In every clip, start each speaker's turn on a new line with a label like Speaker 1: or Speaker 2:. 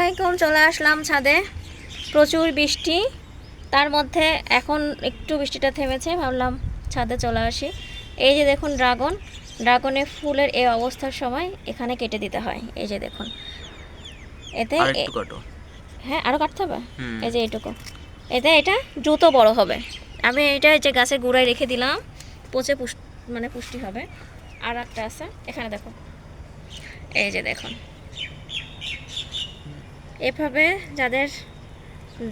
Speaker 1: আলাইকুম, চলে আসলাম ছাদে। প্রচুর বৃষ্টি, তার মধ্যে এখন একটু বৃষ্টিটা থেমেছে, ভাবলাম ছাদে চলে আসি। এই যে দেখুন ড্রাগনের ফুলের এই অবস্থার সময় এখানে কেটে দিতে হয়। এই যে দেখুন, এতে হ্যাঁ আরও কাটতে হবে। এই যে এইটুকু, এতে এটা দ্রুত বড় হবে। আমি এটা এই যে গাছের গোড়ায় রেখে দিলাম, পচে পুষ্টি হবে। আর একটা আছে এখানে দেখো, এই যে দেখুন, এভাবে যাদের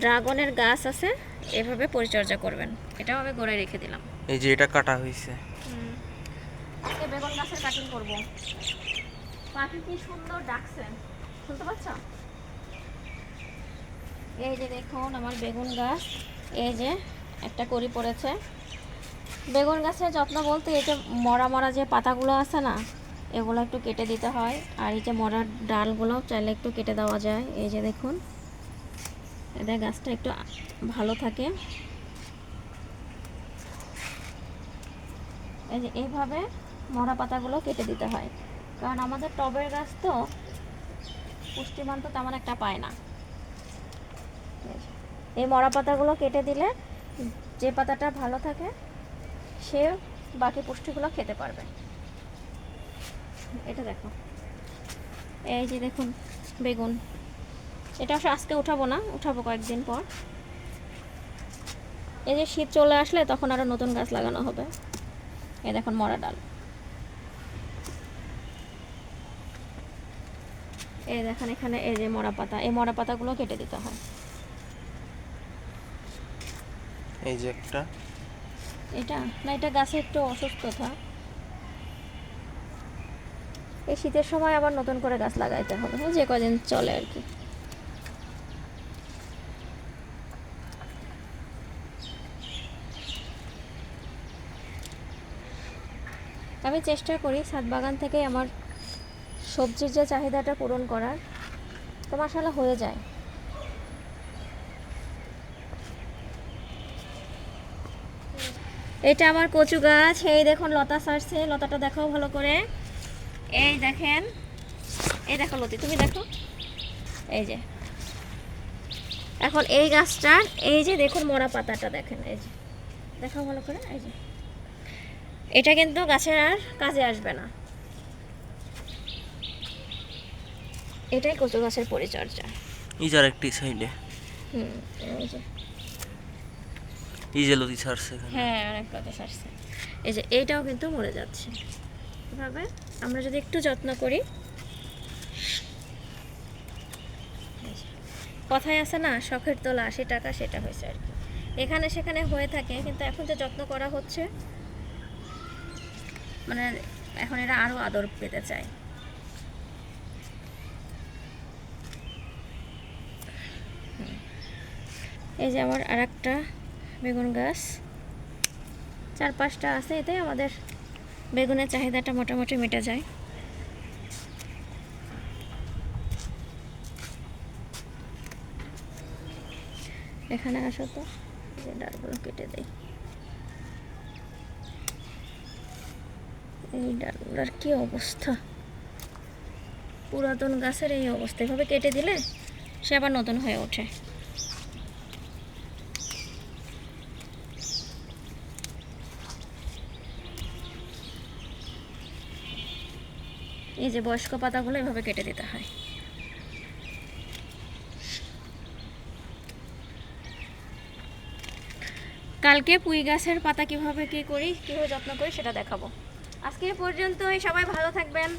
Speaker 1: ড্রাগনের গাছ আছে এভাবে পরিচর্যা করবেন। এটাও আমি গোড়ায় রেখে দিলাম।
Speaker 2: এই যে এটা কাটা হয়েছে,
Speaker 1: আজকে বেগুন গাছের কাটিং করব। পাখি কি সুন্দর ডাকছে, শুনতে পাচ্ছ? এই যে দেখুন আমার বেগুন গাছ, এই যে একটা কড়ি পড়েছে। বেগুন গাছের যত্ন বলতে এই যে মরা যে পাতাগুলো আছে না, এগুলো একটু কেটে দিতে হয়। আর এই যে মরা ডালগুলো চাইলে একটু কেটে দেওয়া যায়। এই যে দেখুন, এতে গাছটা একটু ভালো থাকে। এই যে এইভাবে মরা পাতাগুলো কেটে দিতে হয়, কারণ আমাদের টবের গাছ তো পুষ্টিমান তো তেমন একটা পায় না। এই মরা পাতাগুলো কেটে দিলে যে পাতাটা ভালো থাকে সে বাকি পুষ্টিগুলো খেতে পারবে। এটা দেখো, এই যে দেখুন বেগুন, এটা আজকে উঠাবো না, উঠাবো কয়েকদিন পর। এই যে শীত চলে আসলে তখন আরও নতুন গাছ লাগানো হবে। এই দেখুন মরা ডাল, এই দেখেন এখানে এই যে মরা পাতা, এই মরা পাতাগুলো কেটে দিতে হয়।
Speaker 2: এই যে একটা,
Speaker 1: এটা না, এটা গাছে একটু অসুস্থতা। এই শীতের সময় আবার নতুন করে গাছ লাগাইতে হবে, যে কদিন চলে আর কি। আমি চেষ্টা করি ছাদ বাগান থেকে আমার সবজির যে চাহিদাটা পূরণ করার, তো মাশাআল্লাহ হয়ে যায়। এটা আমার কচু গাছ, এই দেখুন লতা ছাড়ছে, লতাটা দেখাও ভালো করে। এই দেখেন, এই দেখো লতি, তুমি দেখো, এই যে এখন এই গাছটার এই যে দেখুন মরা পাতাটা দেখেন, এই যে দেখাও ভালো করে। এই যে এটা কিন্তু গাছের আর কাজে আসবে না। এটাই কচু গাছের পরিচর্যা।
Speaker 2: এই যার একটি সাইডে,
Speaker 1: এই যে
Speaker 2: এই যে লতি ছাড়ছে,
Speaker 1: হ্যাঁ অনেক লতা ছাড়ছে। এই যে এইটাও কিন্তু মরে যাচ্ছে। এভাবে আমরা যদি একটু যত্ন করি, কথায় আছে না, শখের তোলা 80 টাকা, সেটা হয়েছে আর কি। এখানে সেখানে হয়ে থাকে, কিন্তু এখন যে যত্ন করা হচ্ছে, মানে এখন এরা আরও আদর পেতে চায়। এই যে আমার আর একটা বেগুন গাছ, 4-5টা আছে, এতে আমাদের বেগুনের চাহিদাটা মোটামুটি মিটে যায়। এখানে আসো তো, যে ডালগুলো কেটে দেই। এই ডালগুলোর কি অবস্থা, পুরাতন গাছের এই অবস্থা। এভাবে কেটে দিলে সে আবার নতুন হয়ে ওঠে। এই যে বয়স্ক পাতাগুলো এভাবে কেটে দিতে হয়। কালকে পুঁই গাছের পাতা কিভাবে যত্ন করি সেটা দেখাবো। আজকে পর্যন্তই, সবাই ভালো থাকবেন।